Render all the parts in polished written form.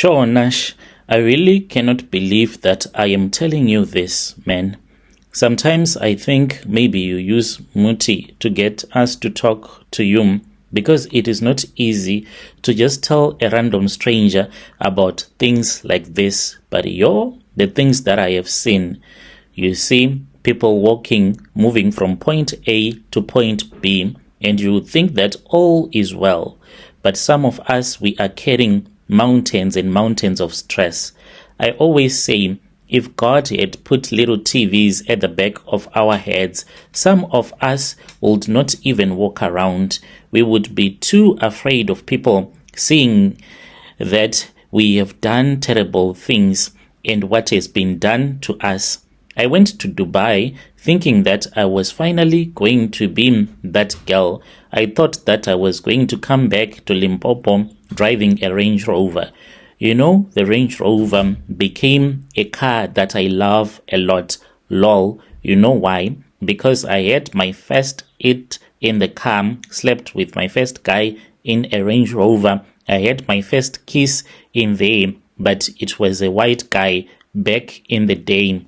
Sure, Nash, I really cannot believe that I am telling you this, man. Sometimes I think maybe you use Muti to get us to talk to you because it is not easy to just tell a random stranger about things like this. But the things that I have seen, you see people walking, moving from point A to point B, and you would think that all is well. But some of us, we are carrying mountains and mountains of stress. I always say, if God had put little TVs at the back of our heads, some of us would not even walk around. We would be too afraid of people seeing that we have done terrible things and what has been done to us. I went to Dubai thinking that I was finally going to be that girl. I thought that I was going to come back to Limpopo driving a Range Rover. You know, the Range Rover became a car that I love a lot. Lol. You know why? Because I had my first hit in the car, slept with my first guy in a Range Rover. I had my first kiss in there, but it was a white guy back in the day.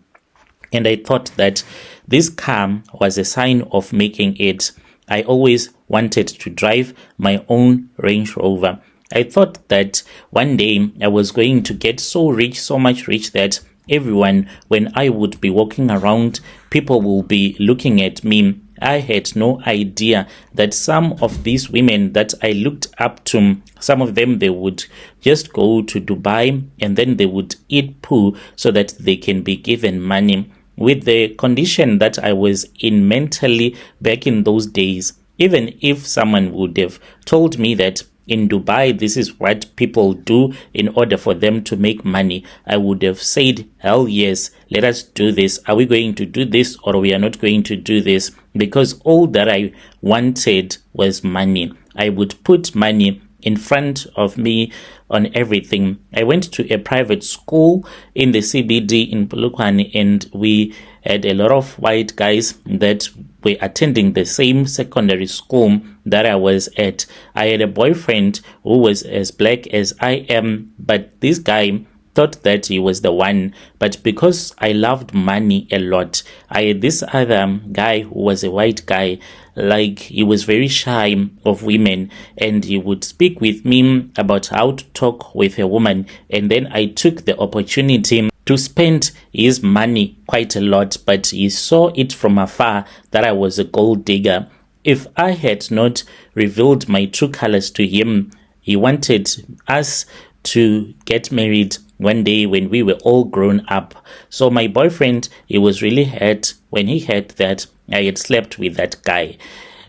And I thought that this car was a sign of making it. I always wanted to drive my own Range Rover. I thought that one day I was going to get so rich, so much rich that everyone, when I would be walking around, people will be looking at me. I had no idea that some of these women that I looked up to, some of them, they would just go to Dubai and then they would eat poo so that they can be given money. With the condition that I was in mentally back in those days, even if someone would have told me that in Dubai, this is what people do in order for them to make money, I would have said, hell yes, let us do this. Are we going to do this or we are not going to do this? Because all that I wanted was money. I would put money in front of me on everything. I went to a private school in the CBD in Polokwane, and we had a lot of white guys that were attending the same secondary school that I was at. I had a boyfriend who was as black as I am, but this guy thought that he was the one. But because I loved money a lot, I had this other guy who was a white guy. Like, he was very shy of women, and he would speak with me about how to talk with a woman. And then I took the opportunity to spend his money quite a lot, but he saw it from afar that I was a gold digger. If I had not revealed my true colors to him, he wanted us to get married one day when we were all grown up. So my boyfriend, he was really hurt when he heard that I had slept with that guy.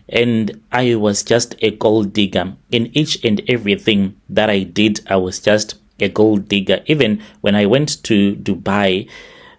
And I was just a gold digger. In each and everything that I did, I was just a gold digger. Even when I went to Dubai,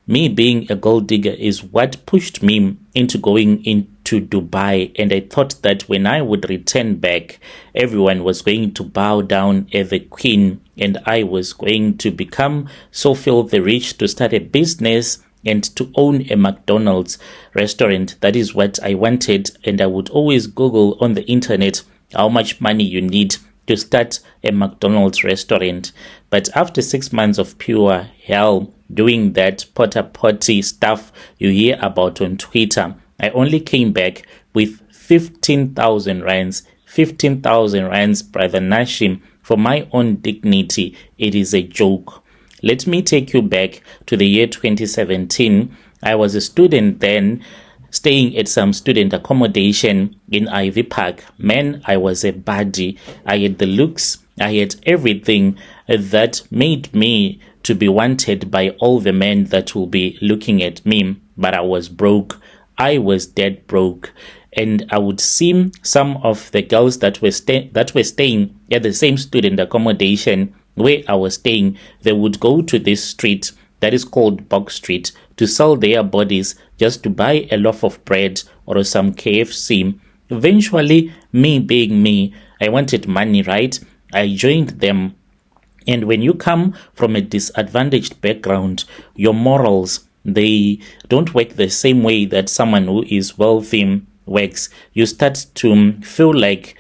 me being a gold digger is what pushed me into going into Dubai. And I thought that when I would return back, everyone was going to bow down as the queen, and I was going to become so filthy rich to start a business and to own a McDonald's restaurant. That is what I wanted. And I would always Google on the internet how much money you need to start a McDonald's restaurant. But after 6 months of pure hell doing that porta potty stuff you hear about on Twitter, I only came back with 15,000 rands. 15,000 rands, brother Nashim. For my own dignity, it is a joke. Let me take you back to the year 2017. I was a student then, staying at some student accommodation in Ivy Park. Man, I was a baddie. I had the looks, I had everything that made me to be wanted by all the men that will be looking at me. But I was broke. I was dead broke. And I would see some of the girls that were staying at the same student accommodation where I was staying. They would go to this street that is called Box Street to sell their bodies just to buy a loaf of bread or some KFC. Eventually, me being me, I wanted money, right? I joined them. And when you come from a disadvantaged background, your morals, they don't work the same way that someone who is wealthy works. You start to feel like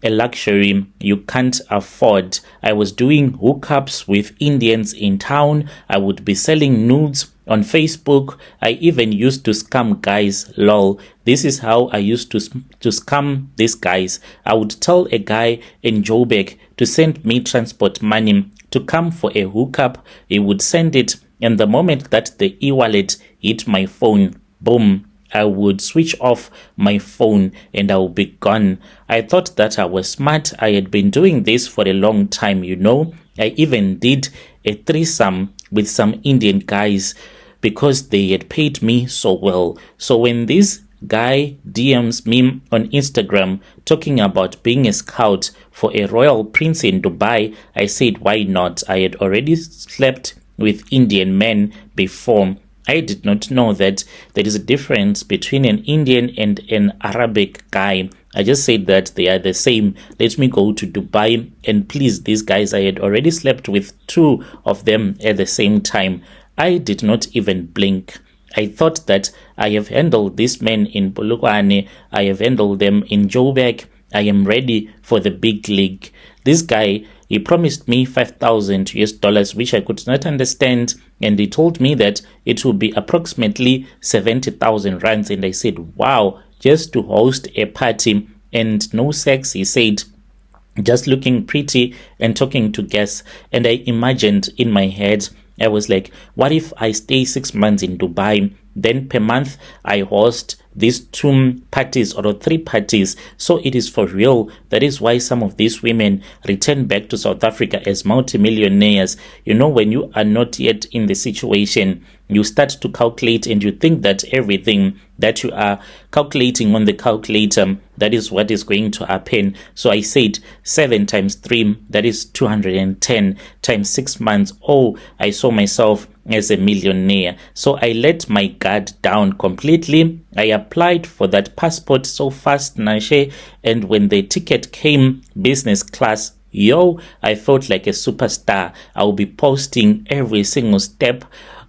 a luxury you can't afford. I was doing hookups with Indians in town. I would be selling nudes on Facebook. I even used to scam guys, lol. This is how I used to scam these guys. I would tell a guy in Joburg to send me transport money to come for a hookup. He would send it, and the moment that the e-wallet hit my phone, boom, I would switch off my phone and I would be gone. I thought that I was smart. I had been doing this for a long time, you know. I even did a threesome with some Indian guys because they had paid me so well. So when this guy DMs me on Instagram talking about being a scout for a royal prince in Dubai, I said, why not? I had already slept with Indian men before. I did not know that there is a difference between an Indian and an Arabic guy. I just said that they are the same. Let me go to Dubai and please these guys. I had already slept with 2 of them at the same time. I did not even blink. I thought that I have handled these men in Polokwane. I have handled them in Joburg. I am ready for the big league. This guy, he promised me $5,000, which I could not understand. And he told me that it would be approximately 70,000 rands. And I said, wow, just to host a party and no sex, he said, just looking pretty and talking to guests. And I imagined in my head, I was like, what if I stay 6 months in Dubai? Then per month, I host these 2 parties or 3 parties. So it is for real. That is why some of these women return back to South Africa as multimillionaires. You know, when you are not yet in the situation, you start to calculate and you think that everything that you are calculating on the calculator, that is what is going to happen. So I said 7 times 3, that is 210 times 6 months. Oh, I saw myself as a millionaire. So I let my guard down completely. I applied for that passport so fast, Nashe, and when the ticket came business class, yo, I felt like a superstar. I will be posting every single step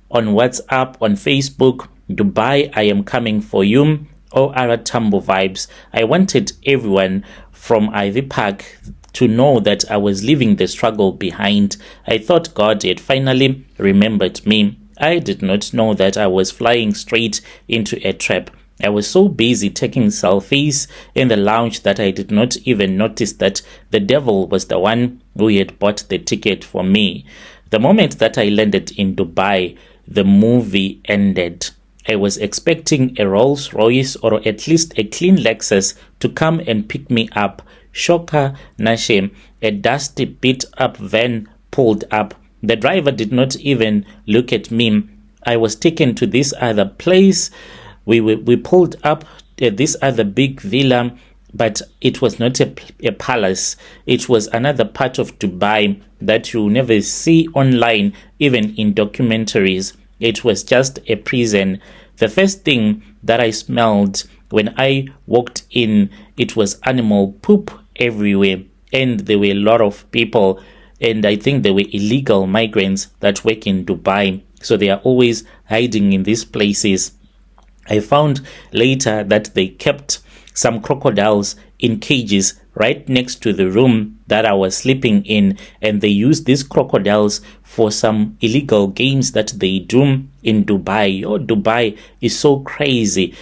on WhatsApp, on Facebook. Dubai, I am coming for you. All other Tambo vibes. I wanted everyone from Ivy Park to know that I was leaving the struggle behind. I thought God had finally remembered me. I did not know that I was flying straight into a trap. I was so busy taking selfies in the lounge that I did not even notice that the devil was the one who had bought the ticket for me. The moment that I landed in Dubai, the movie ended. I was expecting a Rolls Royce or at least a clean Lexus to come and pick me up. Shocker, Nashe, a dusty beat up van pulled up. The driver did not even look at me. I was taken to this other place. We pulled up at this other big villa, but it was not a palace. It was another part of Dubai that you never see online, even in documentaries. It was just a prison. The first thing that I smelled when I walked in, it was animal poop everywhere. And there were a lot of people, and I think there were illegal migrants that work in Dubai. So they are always hiding in these places. I found later that they kept some crocodiles in cages right next to the room that I was sleeping in, and they use these crocodiles for some illegal games that they do in Dubai. Oh, Dubai is so crazy.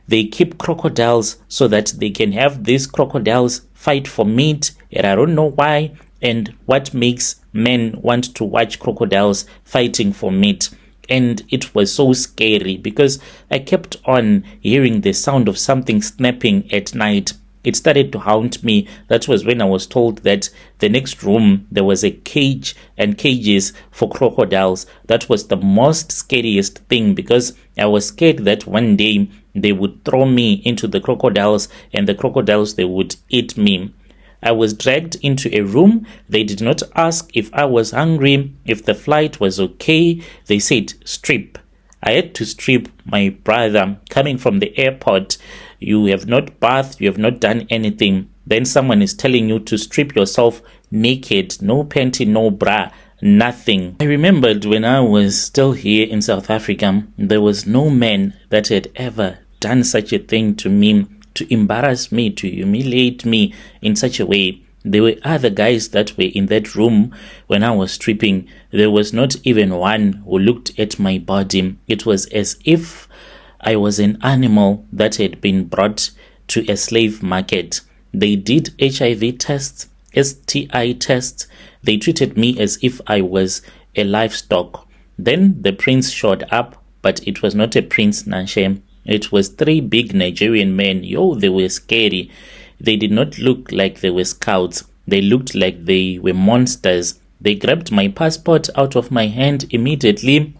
They keep crocodiles so that they can have these crocodiles fight for meat, and I don't know why and what makes men want to watch crocodiles fighting for meat. And it was so scary because I kept on hearing the sound of something snapping at night. It started to haunt me. That was when I was told that the next room there was a cage and cages for crocodiles. That was the most scariest thing because I was scared that one day they would throw me into the crocodiles and the crocodiles, they would eat me. I was dragged into a room. They did not ask if I was hungry, if the flight was okay. They said, strip. I had to strip, my brother, coming from the airport. You have not bathed, you have not done anything. Then someone is telling you to strip yourself naked, no panty, no bra, nothing. I remembered when I was still here in South Africa, there was no man that had ever done such a thing to me, to embarrass me, to humiliate me in such a way. There were other guys that were in that room when I was stripping. There was not even one who looked at my body. It was as if I was an animal that had been brought to a slave market. They did HIV tests, STI tests. They treated me as if I was a livestock. Then the prince showed up, but it was not a prince, Nashe. It was 3 big Nigerian men. Yo, they were scary. They did not look like they were scouts. They looked like they were monsters. They grabbed my passport out of my hand immediately.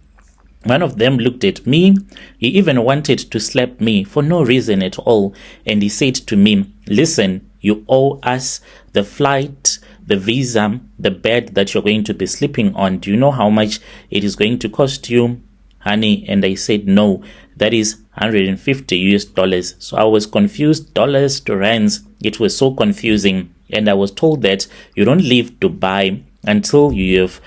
One of them looked at me. He even wanted to slap me for no reason at all. And he said to me, listen, you owe us the flight, the visa, the bed that you're going to be sleeping on. Do you know how much it is going to cost you, honey? And I said, no, that is 150 US dollars. So I was confused, dollars to rands. It was so confusing. And I was told that you don't leave Dubai until you have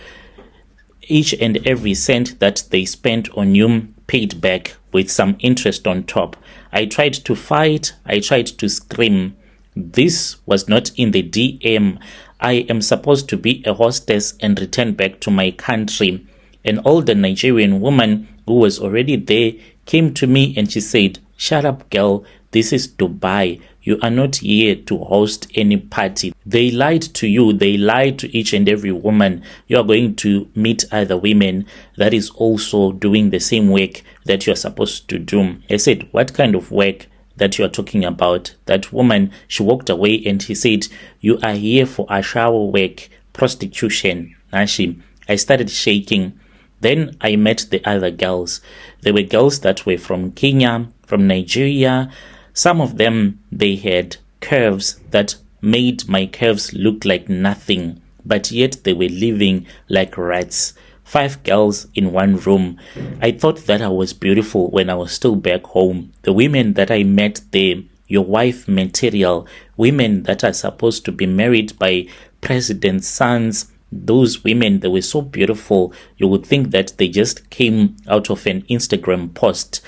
each and every cent that they spent on you paid back with some interest on top. I tried to fight. I tried to scream. This was not in the DM. I am supposed to be a hostess and return back to my country. An older Nigerian woman who was already there came to me and she said, shut up, girl. This is Dubai. You are not here to host any party. They lied to you. They lied to each and every woman. You are going to meet other women that is also doing the same work that you are supposed to do. I said, what kind of work that you are talking about? That woman, she walked away and he said, you are here for ashawo work, prostitution. Nashi, I started shaking. Then I met the other girls. There were girls that were from Kenya, from Nigeria. Some of them, they had curves that made my curves look like nothing, but yet they were living like rats. 5 girls in one room. I thought that I was beautiful when I was still back home. The women that I met there, your wife material, women that are supposed to be married by president's sons. Those women, they were so beautiful. You would think that they just came out of an Instagram post.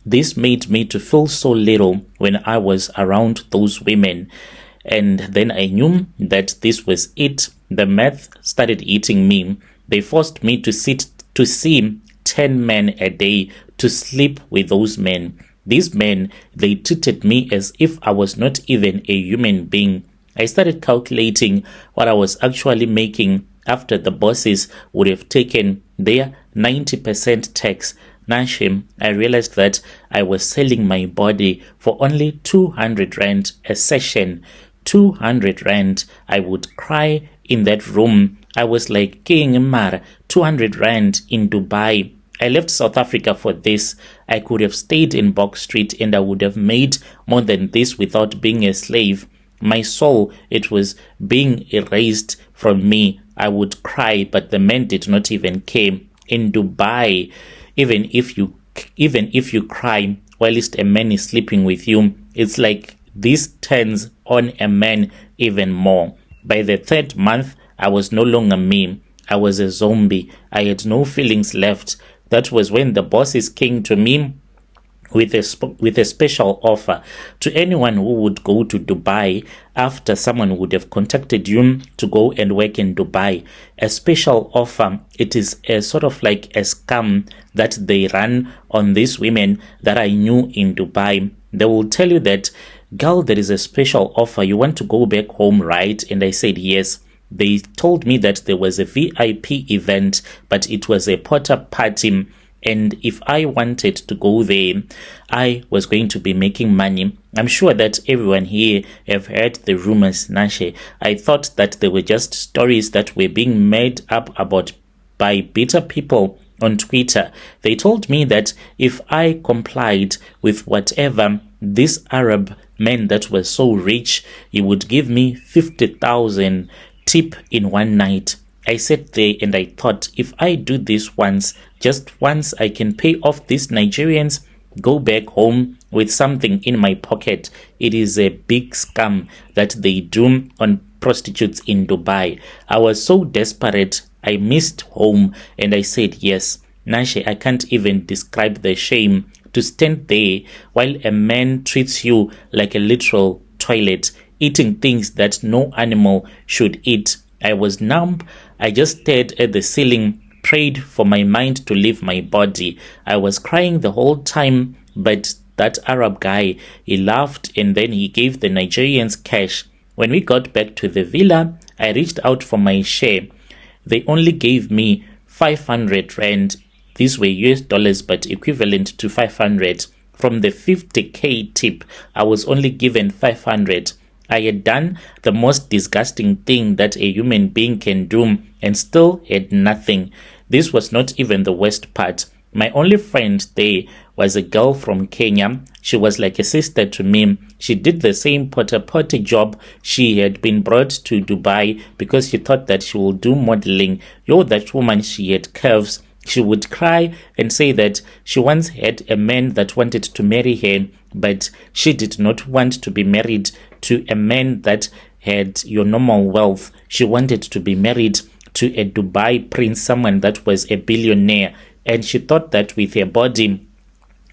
This made me to feel so little when I was around those women. And then I knew that this was it. The math started eating me. They forced me to see 10 men a day, to sleep with those men. These men, they treated me as if I was not even a human being. I started calculating what I was actually making after the bosses would have taken their 90% tax. Nashim, I realized that I was selling my body for only 200 rand a session. 200 rand. I would cry in that room. I was like, King Mar, 200 rand in Dubai. I left South Africa for this. I could have stayed in Box Street and I would have made more than this without being a slave. My soul, it was being erased from me. I would cry, but the men did not even care. In Dubai, even if you cry whilst a man is sleeping with you, it's like this turns on a man even more. By the 3rd month, I was no longer me. I was a zombie. I had no feelings left. That was when the bosses came to me with a special offer to anyone who would go to Dubai after someone would have contacted you to go and work in Dubai. A special offer. It is a sort of like a scam that they run on these women that I knew in Dubai. They will tell you that, girl, there is a special offer. You want to go back home, right? And I said yes. They told me that there was a VIP event, but it was a porter party. And if I wanted to go there, I was going to be making money. I'm sure that everyone here have heard the rumors, Nashe. I thought that they were just stories that were being made up about by bitter people on Twitter. They told me that if I complied with whatever this Arab man that was so rich, he would give me 50,000 tip in one night. I sat there and I thought, if I do this once, just once, I can pay off these Nigerians, go back home with something in my pocket. It is a big scam that they do on prostitutes in Dubai. I was so desperate. I missed home and I said yes. Nashe, I can't even describe the shame to stand there while a man treats you like a literal toilet, eating things that no animal should eat. I was numb. I just stared at the ceiling, prayed for my mind to leave my body. I was crying the whole time, but that Arab guy, he laughed and then he gave the Nigerians cash. When we got back to the villa, I reached out for my share. They only gave me 500 rand. These were US dollars, but equivalent to 500. From the 50k tip, I was only given 500. I had done the most disgusting thing that a human being can do and still had nothing. This was not even the worst part. My only friend there was a girl from Kenya. She was like a sister to me. She did the same potty job. She had been brought to Dubai because she thought that she would do modeling. That woman, she had curves. She would cry and say that she once had a man that wanted to marry her, but she did not want to be married to a man that had your normal wealth. She wanted to be married to a Dubai prince, someone that was a billionaire. And she thought that with her body,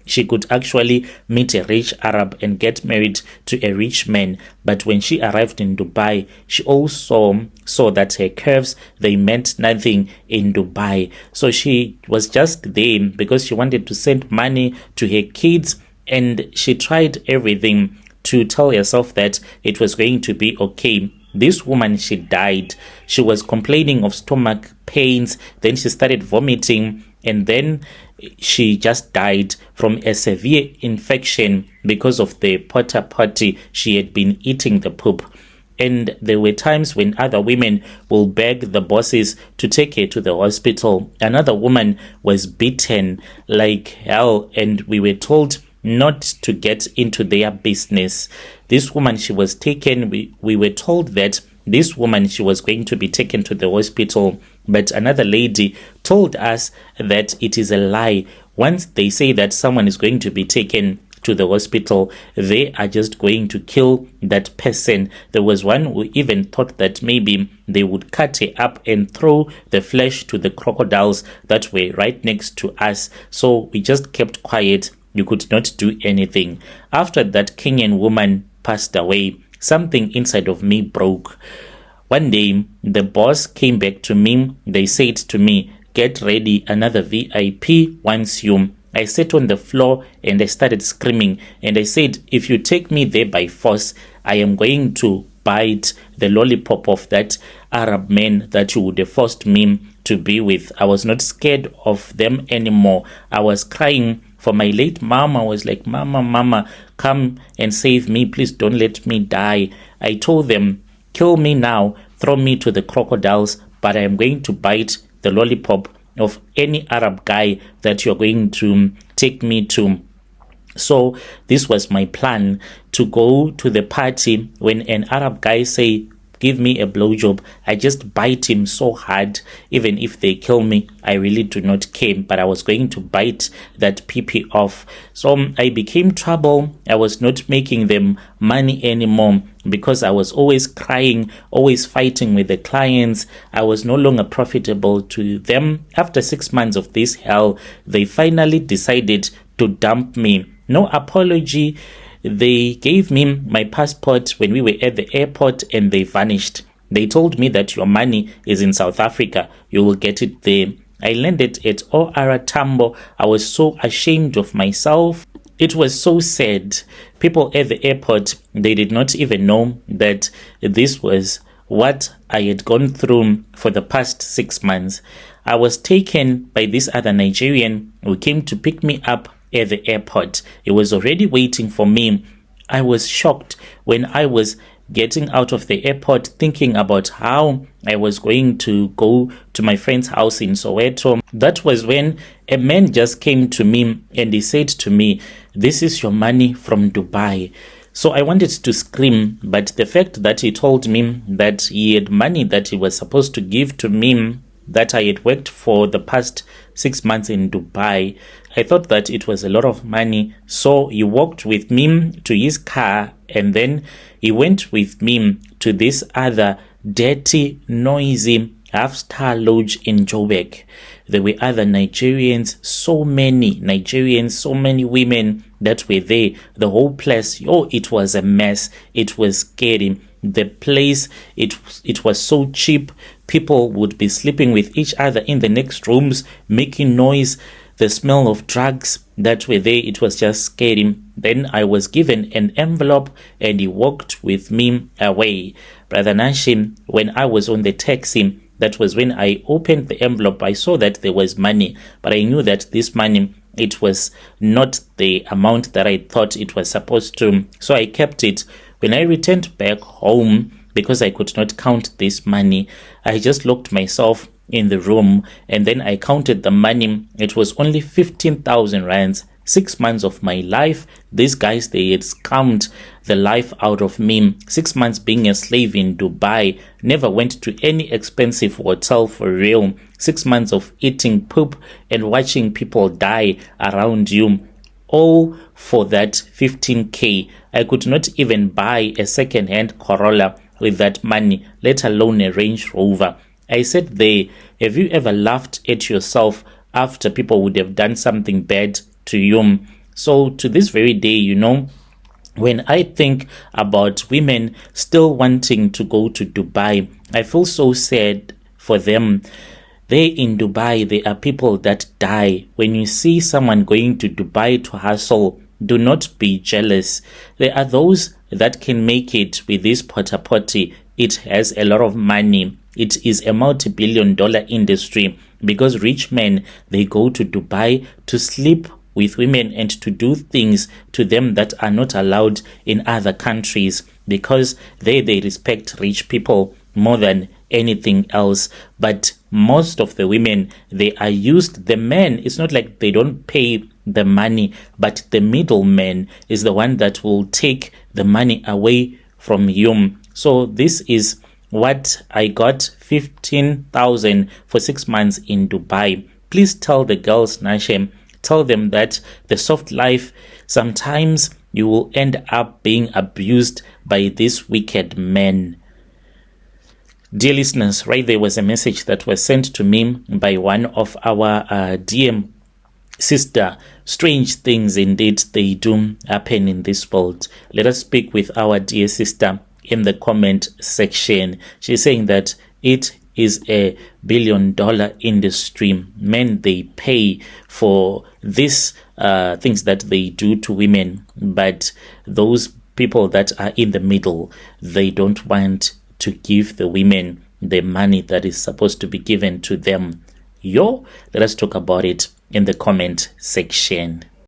she could actually meet a rich Arab and get married to a rich man. But when she arrived in Dubai, she also saw that her curves, they meant nothing in Dubai. So she was just there because she wanted to send money to her kids, and she tried everything to tell herself that it was going to be okay. This woman, she died. She was complaining of stomach pains. Then she started vomiting. And then she just died from a severe infection because of the potty. She had been eating the poop. And there were times when other women will beg the bosses to take her to the hospital. Another woman was beaten like hell, and we were told not to get into their business. This woman, she was taken. We were told that this woman, she was going to be taken to the hospital, but another lady told us that it is a lie. Once they say that someone is going to be taken to the hospital, they are just going to kill that person. There was one who even thought that maybe they would cut her up and throw the flesh to the crocodiles that were right next to us. So we just kept quiet. You could not do anything. After that Kenyan woman passed away, something inside of me broke. One day, the boss came back to me. They said to me, "Get ready, another VIP wants you." I sat on the floor and I started screaming. And I said, if you take me there by force, I am going to bite the lollipop of that Arab man that you would have forced me to be with. I was not scared of them anymore. I was crying for my late mom. I was like, Mama, come and save me. Please don't let me die. I told them, kill me now, throw me to the crocodiles, but I am going to bite the lollipop of any Arab guy that you're going to take me to. So this was my plan, to go to the party. When an Arab guy say, give me a blowjob, I just bite him so hard. Even if they kill me, I really do not care, but I was going to bite that pee off. So I became trouble. I was not making them money anymore because I was always crying, always fighting with the clients. I was no longer profitable to them. After 6 months of this hell, they finally decided to dump me. No apology. They gave me my passport when we were at the airport and they vanished. They told me that your money is in South Africa. You will get it there. I landed at OR Tambo. I was so ashamed of myself. It was so sad. People at the airport, they did not even know that this was what I had gone through for the past 6 months. I was taken by this other Nigerian who came to pick me up at the airport. He was already waiting for me. I was shocked when I was getting out of the airport, thinking about how I was going to go to my friend's house in Soweto. That was when a man just came to me and he said to me, "This is your money from Dubai." So I wanted to scream, but the fact that he told me that he had money that he was supposed to give to me, that I had worked for the past 6 months in Dubai, I thought that it was a lot of money. So he walked with me to his car and then he went with me to this other dirty, noisy half-star lodge in Joburg. There were other Nigerians, so many Nigerians, so many women that were there. The whole place, it was a mess. It was scary. The place, it was so cheap. People would be sleeping with each other in the next rooms, making noise. The smell of drugs that were there, it was just scary. Then I was given an envelope and he walked with me away. Brother Nashim, when I was on the taxi, that was when I opened the envelope. I saw that there was money, but I knew that this money, it was not the amount that I thought it was supposed to. So I kept it. When I returned back home, because I could not count this money, I just locked myself in the room and then I counted the money. It was only 15,000 rands. 6 months of my life, these guys, they had scammed the life out of me. 6 months being a slave in Dubai, never went to any expensive hotel for real. 6 months of eating poop and watching people die around you, all for that 15k. I could not even buy a second-hand Corolla with that money, let alone a Range Rover. I said there, have you ever laughed at yourself after people would have done something bad to you? So to this very day, when I think about women still wanting to go to Dubai, I feel so sad for them. There in Dubai, there are people that die. When you see someone going to Dubai to hustle, do not be jealous. There are those that can make it with this potty. It has a lot of money. It is a multi-billion-dollar industry because rich men, they go to Dubai to sleep with women and to do things to them that are not allowed in other countries, because they respect rich people more than anything else. But most of the women, they are used. The men, it's not like they don't pay the money, but the middleman is the one that will take the money away from you. So this is what I got, 15,000 for 6 months in Dubai. Please tell the girls, Nashem, tell them that the soft life, sometimes you will end up being abused by these wicked men. Dear listeners, right there was a message that was sent to me by one of our DM sister. Strange things indeed they do happen in this world. Let us speak with our dear sister in the comment section. She's saying that it is a billion-dollar industry. Men, they pay for these things that they do to women, but those people that are in the middle, they don't want to give the women the money that is supposed to be given to them. Let us talk about it in the comment section.